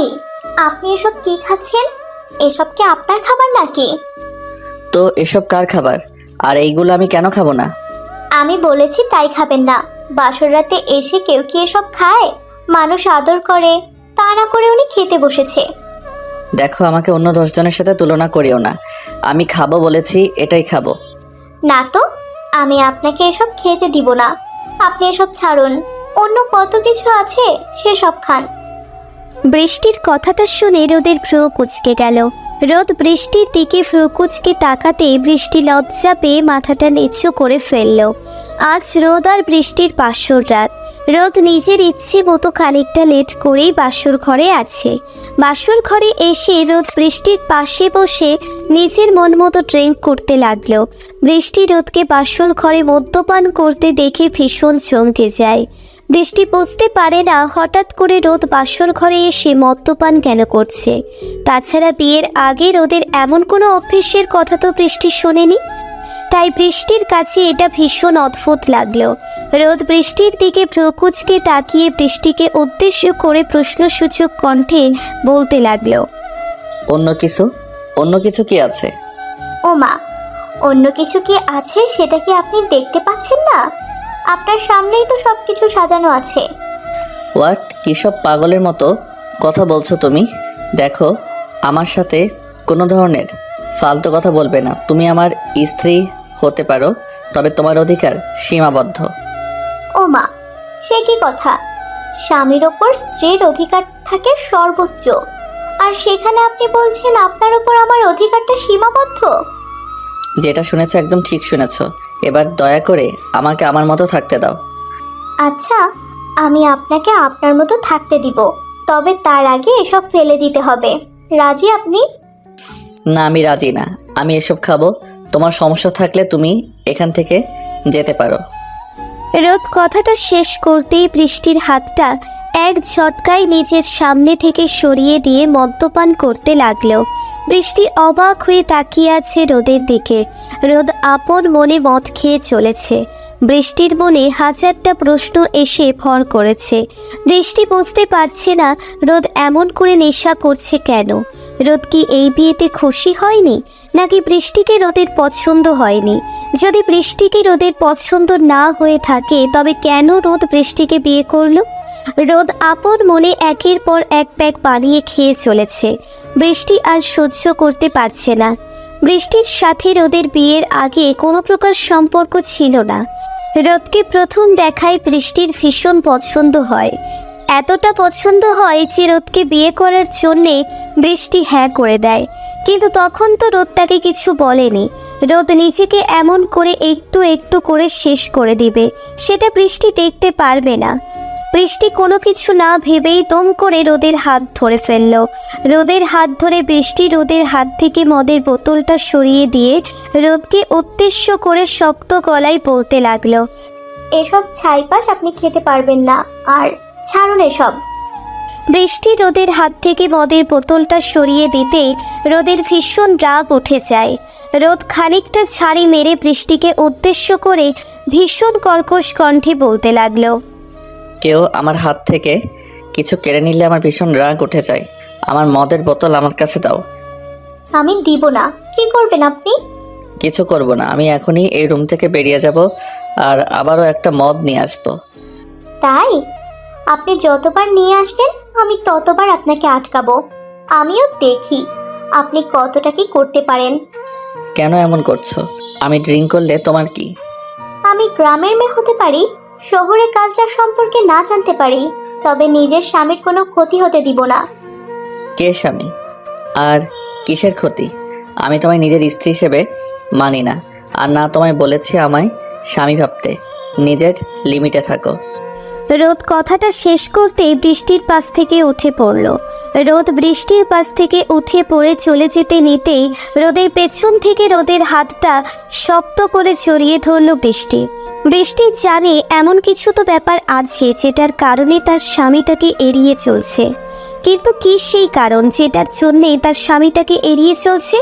এই, আপনি এসব কি খাচ্ছেন? এসব কি আপনার খাবার নাকি? তো এসব কার খাবার? আর এইগুলো আমি কেন খাবো না? আমি বলেছি তাই খাবেন না। বাসর রাতে এসে কেউ কি এসব খায়? মানুষ আদর করে, তা না করে উনি খেতে বসেছে। দেখো, আমাকে অন্য 10 জনের সাথে তুলনা করিও না। আমি খাবো বলেছি, এটাই খাবো। না তো, আমি আপনাকে এসব খেতে দিব না। আপনি এসব ছাড়ুন, অন্য কত কিছু আছে সেসব খান। বৃষ্টির কথাটা শুনে রোদের ভ্রু কুঁচকে গেল। রোদ বৃষ্টির দিকে ভ্রু কুঁচকে তাকাতে বৃষ্টি লজ্জা পেয়ে মাথাটা নিচু করে ফেলল। আজ রোদ আর বৃষ্টির বাসর রাত। রোদ নিজের ইচ্ছে মতো খানিকটা লেট করেই বাসর ঘরে আছে। বাসর ঘরে এসে রোদ বৃষ্টির পাশে বসে নিজের মন মতো ড্রিঙ্ক করতে লাগলো। বৃষ্টি রোদকে বাসর ঘরে মদ্যপান করতে দেখে ভীষণ চমকে যায়। বৃষ্টি বুঝতে পারে না হঠাৎ করে রোদ বাসর ঘরে এসে মদ্যপান কেন করছে। তাছাড়া বিয়ের আগে রোদের এমন কোনো অভ্যেসের কথা তো বৃষ্টি শোনেনি। তাই বৃষ্টির কাছে এটা ভীষণ অদ্ভুত লাগলো। রোদ বৃষ্টির দিকে ভ্রুকুচকে তাকিয়ে বৃষ্টিকে উদ্দেশ্য করে প্রশ্নসূচক কণ্ঠে বলতে লাগলো, অন্য কিছু কি আছে? ও মা, অন্য কিছু কি আছে সেটা কি আপনি দেখতে পাচ্ছেন না? আপনার সামনেই তো সব কিছু সাজানো আছে। হোয়াট? কী সব পাগলের মতো কথা বলছো তুমি? দেখো, আমার সাথে কোনো ধরনের ফালতু কথা বলবে না। তুমি আমার স্ত্রী হতে পারো, তবে তোমার অধিকার সীমাবদ্ধ। ও মা, সে কি কথা? স্বামীর ওপর স্ত্রীর অধিকার থাকে সর্বোচ্চ, আর সেখানে আপনি বলছেন আপনার ওপর আমার অধিকারটা সীমাবদ্ধ? যেটা শুনেছো একদম ঠিক শুনেছো। এবার দয়া করে আমাকে আমার মতো থাকতে দাও। আচ্ছা, আমি আপনাকে আপনার মতো থাকতে দিব, তবে তার আগে এসব ফেলে দিতে হবে। রাজি আপনি? না, আমি রাজি না। আমি এসব খাবো। তোমার সমস্যা থাকলে তুমি এখান থেকে যেতে পারো। রোদ কথাটা শেষ করতেই বৃষ্টির হাতটা এক ঝটকায় নিজের সামনে থেকে সরিয়ে দিয়ে মদ্যপান করতে লাগলো। বৃষ্টি অবাক হয়ে তাকিয়ে আছে রোদের দিকে। রোদ আপন মনে মদ খেয়ে চলেছে। বৃষ্টির মনে হাজারটা প্রশ্ন এসে ভর করেছে। বৃষ্টি বুঝতে পারছে না রোদ এমন করে নেশা করছে কেন। রোদ কি এই বিয়েতে খুশি হয়নি, নাকি বৃষ্টিকে রোদের পছন্দ হয়নি? যদি বৃষ্টিকে রোদের পছন্দ না হয়ে থাকে তবে কেন রোদ বৃষ্টিকে বিয়ে করলো? রোদ আপন মনে একের পর এক প্যাক বানিয়ে খেয়ে চলেছে। বৃষ্টি আর সহ্য করতে পারছে না। বৃষ্টির সাথে রোদের বিয়ের আগে কোনো প্রকার সম্পর্ক ছিল না। রোদকে প্রথম দেখায় বৃষ্টির ভীষণ পছন্দ হয়। এতটা পছন্দ হয় যে রোদকে বিয়ে করার জন্যে বৃষ্টি হ্যাঁ করে দেয়। কিন্তু তখন তো রোদ তাকে কিছু বলেনি। রোদ নিজেকে এমন করে একটু একটু করে শেষ করে দিবে, সেটা বৃষ্টি দেখতে পারবে না। বৃষ্টি কোনো কিছু না ভেবেই দম করে রোদের হাত ধরে ফেলল। রোদের হাত ধরে বৃষ্টি রোদের হাত থেকে মদের বোতলটা সরিয়ে দিয়ে রোদকে উদ্দেশ্য করে শক্ত গলায় বলতে লাগলো, এসব ছাইপাশ আপনি খেতে পারবেন না, আর ছাড়ুন এসব। বৃষ্টি রোদের হাত থেকে মদের বোতলটা সরিয়ে দিতেই রোদের ভীষণ রাগ উঠে যায়। রোদ খানিকটা ছাড়ি মেরে বৃষ্টিকে উদ্দেশ্য করে ভীষণ কর্কশ কণ্ঠে বলতে লাগলো, কেউ আমার হাত থেকে কিছু কেড়ে নিলে আমার ভীষণ রাগ উঠে যায়। আমার মদের বোতল আমার কাছে দাও। আমি দিব না। কি করবেন আপনি? কিছু করব না। আমি এখনই এই রুম থেকে বেরিয়ে যাব, আর আবারও একটা মদ নিয়ে আসবো। তাই? আপনি যতবার নিয়ে আসবেন আমি ততবার আপনাকে আটকাবো। আমিও দেখি আপনি কতটা কি করতে পারেন। কেন এমন করছো? আমি ড্রিঙ্ক করলে তোমার কি? আমি গ্রামের মেয়ে হতে পারি, শহরে কালচার সম্পর্কে না জানতে পারি, তবে নিজের স্বামীর কোনো ক্ষতি হতে দিব না। কে স্বামী? আর কিসের ক্ষতি? আমি তোমায় নিজের স্ত্রী হিসেবে মানি না, আর না তোমায় বলেছি আমায় স্বামী ভাবতে। নিজের লিমিটে থাকো। রোদ কথাটা শেষ করতেই বৃষ্টির পাশ থেকে উঠে পড়ল। রোদ বৃষ্টির পাশ থেকে উঠে পড়ে চলে যেতে নিতেই রোদের পেছন থেকে রোদের হাতটা শক্ত করে জড়িয়ে ধরল বৃষ্টি। বৃষ্টি জানে এমন কিছু তো ব্যাপার আছে যেটার কারণে তার স্বামী তাকে এড়িয়ে চলছে। কিন্তু কী সেই কারণ যেটার জন্যে তার স্বামী তাকে এড়িয়ে চলছে,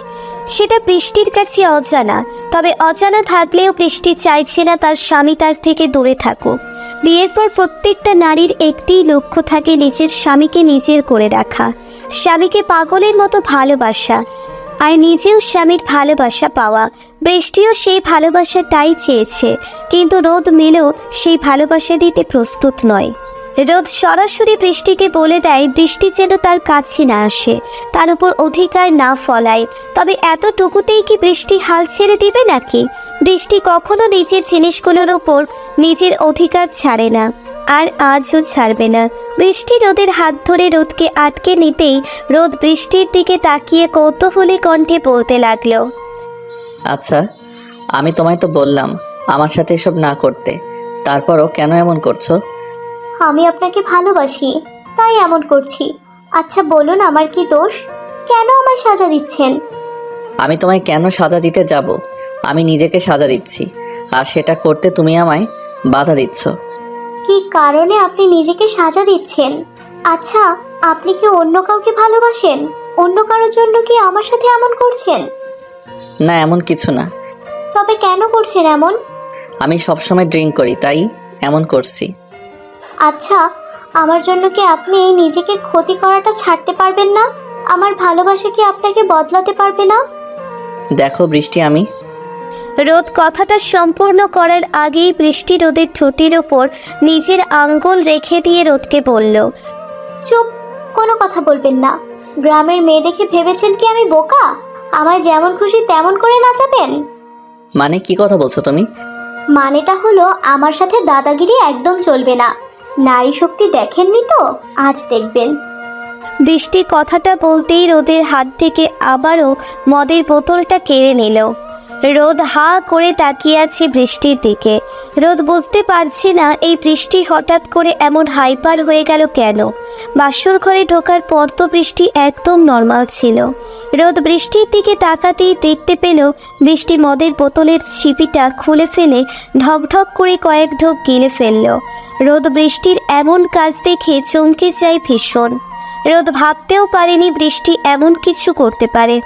সেটা বৃষ্টির কাছে অজানা। তবে অজানা থাকলেও বৃষ্টি চাইছে না তার স্বামী তার থেকে দূরে থাকুক। বিয়ের পর প্রত্যেকটা নারীর একটিই লক্ষ্য থাকে নিজের স্বামীকে নিজের করে রাখা, স্বামীকে পাগলের মতো ভালোবাসা, আর নিজেও স্বামীর ভালোবাসা পাওয়া। বৃষ্টিও সেই ভালোবাসাটাই চেয়েছে, কিন্তু রোদ মেলেও সেই ভালোবাসা দিতে প্রস্তুত নয়। রোদ সরাসরি বৃষ্টিকে বলে দেয় বৃষ্টি যেন তার কাছে না আসে, তার উপর অধিকার না ফলায়। তবে এতটুকুতেই কি বৃষ্টি হাল ছেড়ে দিবে নাকি? বৃষ্টি কখনো নিজের জিনিসগুলোর উপর নিজের অধিকার ছাড়ে না, আর আজও ছাড়বে না। বৃষ্টি রোদের হাত ধরে রোদকে আটকে নিতেই রোদ বৃষ্টির দিকে তাকিয়ে কৌতূহলী কণ্ঠে বলতে লাগলো, আচ্ছা, আমি তোমায় তো বললাম আমার সাথে এসব না করতে, তারপরও কেন এমন করছো? আমি আপনাকে ভালোবাসি, তাই এমন করছি। আচ্ছা বলুন, আমার কি দোষ? কেন আমায় সাজা দিচ্ছেন? আমি তোমায় কেন সাজা দিতে যাব? আমি নিজেকে সাজা দিচ্ছি, আর সেটা করতে তুমি আমায় বাধা দিচ্ছ। কি কারণে আপনি নিজেকে সাজা দিচ্ছেন? আচ্ছা, আপনি কি অন্য কাউকে ভালোবাসেন? অন্য কারোর জন্য কি আমার সাথে এমন করছেন? না, এমন কিছু না। তবে কেন করছেন এমন? আমি সবসময় ড্রিঙ্ক করি, তাই এমন করছি। আচ্ছা, আমার জন্য কি আপনি এই নিজেকে ক্ষতি করাটা ছাড়তে পারবেন না? আমার ভালোবাসা কি আপনাকে বদলাতে পারবে না? দেখো বৃষ্টি, আমি রোদ কথাটা সম্পূর্ণ করার আগেই বৃষ্টি রোদের ঠোঁটের ওপর নিজের আঙ্গুল রেখে দিয়ে রোদকে বলল, চুপ, কোনো কথা বলবেন না। গ্রামের মেয়ে দেখে ভেবেছেন কি আমি বোকা? আমায় যেমন খুশি তেমন করে নাচাবেন? মানে কি কথা বলছো তুমি? মানেটা হলো আমার সাথে দাদাগিরি একদম চলবে না। নারী শক্তি দেখেননি তো, আজ দেখবেন। বৃষ্টি কথাটা বলতেই রোদের হাত থেকে আবারও মদের বোতলটা কেড়ে নিল। রোদ হা করে তাকিয়ে আছে বৃষ্টির দিকে। রোদ বুঝতে পারছে না এই বৃষ্টি হঠাৎ করে এমন হাইপার হয়ে গেল কেন। বাসর ঘরে ঢোকার পর তো বৃষ্টি একদম নর্মাল ছিল। রোদ বৃষ্টির দিকে তাকাতেই দেখতে পেল বৃষ্টি মদের বোতলের ছিপিটা খুলে ফেলে ঢকঢক করে কয়েক ঢোক গিলে ফেলল। রোদ বৃষ্টির এমন কাজ দেখে চমকে যায় ভীষণ। রোদ ভাবতেও পারেনি বৃষ্টি এমন কিছু করতে পারে।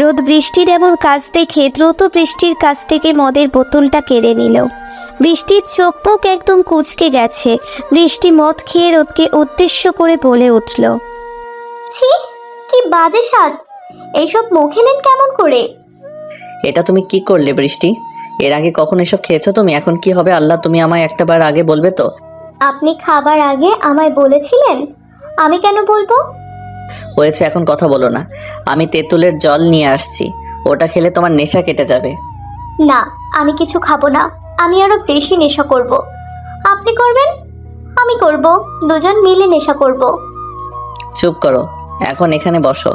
রোদ বৃষ্টির এমন কাজ দেখে দ্রুত বৃষ্টির কাছ থেকে মদের বোতলটা কেড়ে নিল। বৃষ্টির চোখ মুখ একদম কুঁচকে গেছে। বৃষ্টি মদ খেয়ে রোদকে উদ্দেশ্য করে বলে উঠল, ছি, কি বাজে স্বাদ! এইসব মুখে নেন কেমন করে? এটা তুমি কি করলে বৃষ্টি? এর আগে কখন এসব খেয়েছো তুমি? এখন কি হবে আল্লাহ, তুমি আমায় একটা বার আগে বলবে তো? আপনি খাবার আগে আমায় বলেছিলেন? আমি কেন বলবো? হয়েছে, এখন কথা বলো না। আমি তেঁতুলের জল নিয়ে আসছি, ওটা খেলে তোমার নেশা কেটে যাবে। না, আমি কিছু খাবো না। আমি আরো বেশি নেশা করব। আপনি করবেন, আমি করব, দুজন মিলে নেশা করব। চুপ করো, এখন এখানে বসো।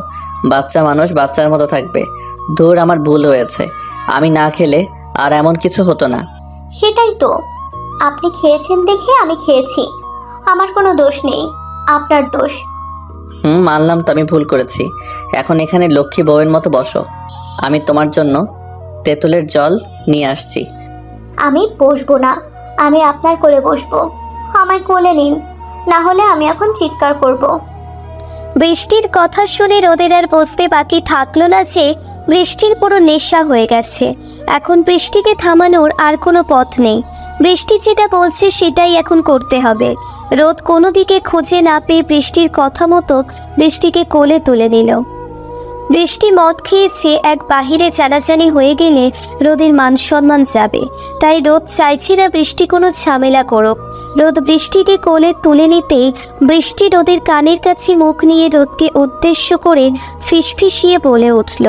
বাচ্চা মানুষ বাচ্চার মতো থাকবে। ধুর, আমার ভুল হয়েছে। আমি না খেলে আর এমন কিছু হতো না। সেটাই তো, আপনি খেয়েছেন দেখে আমি খেয়েছি। আমার কোনো দোষ নেই, আপনার দোষ। মানলাম তো আমি ভুল করেছি। এখন এখানে লক্ষ্মী বউয়ের মতো বসো। আমি তোমার জন্য তেঁতুলের জল নিয়ে আসছি। আমি বসবো না, আমি আপনার কোলে বসবো। আমায় কোলে নিন, না হলে আমি এখন চিৎকার করব। বৃষ্টির কথা শুনে রোদের আর বসতে বাকি থাকলো না যে বৃষ্টির পুরো নেশা হয়ে গেছে। এখন বৃষ্টিকে থামানোর আর কোনো পথ নেই। বৃষ্টি যেটা বলছে সেটাই এখন করতে হবে। রোদ কোনো দিকে খুঁজে না পেয়ে বৃষ্টির কথা মতো বৃষ্টিকে কোলে তুলে নিল। বৃষ্টি মদ খেয়েছে, এক বাহিরে জানাজানি হয়ে গেলে রোদের মান সম্মান যাবে। তাই রোদ চাইছে না বৃষ্টি কোনো ঝামেলা করুক। রোদ বৃষ্টিকে কোলে তুলে নিতেই বৃষ্টি রোদের কানের কাছে মুখ নিয়ে রোদকে উদ্দেশ্য করে ফিসফিসিয়ে বলে উঠল,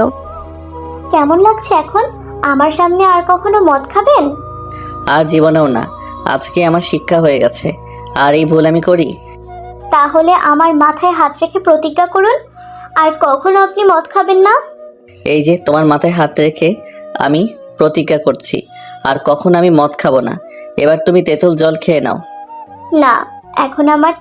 কেমন লাগছে এখন? আমার সামনে আর কখনো মদ খাবেন? আর জীবনেও না। আজকে আমার শিক্ষা হয়ে গেছে, আর এই ভুল আমি করি? তাহলে আমার মাথায় হাত রেখে প্রতিজ্ঞা করুন, আর কখনো আপনি মদ খাবেন না। এই যে তোমার মাথায় হাত রেখে আমি প্রতিজ্ঞা করছি, আর কখন আমি মদ খাবো না। এবার তুমি তেঁতুল জল খেয়ে নাও। না, এখন আমার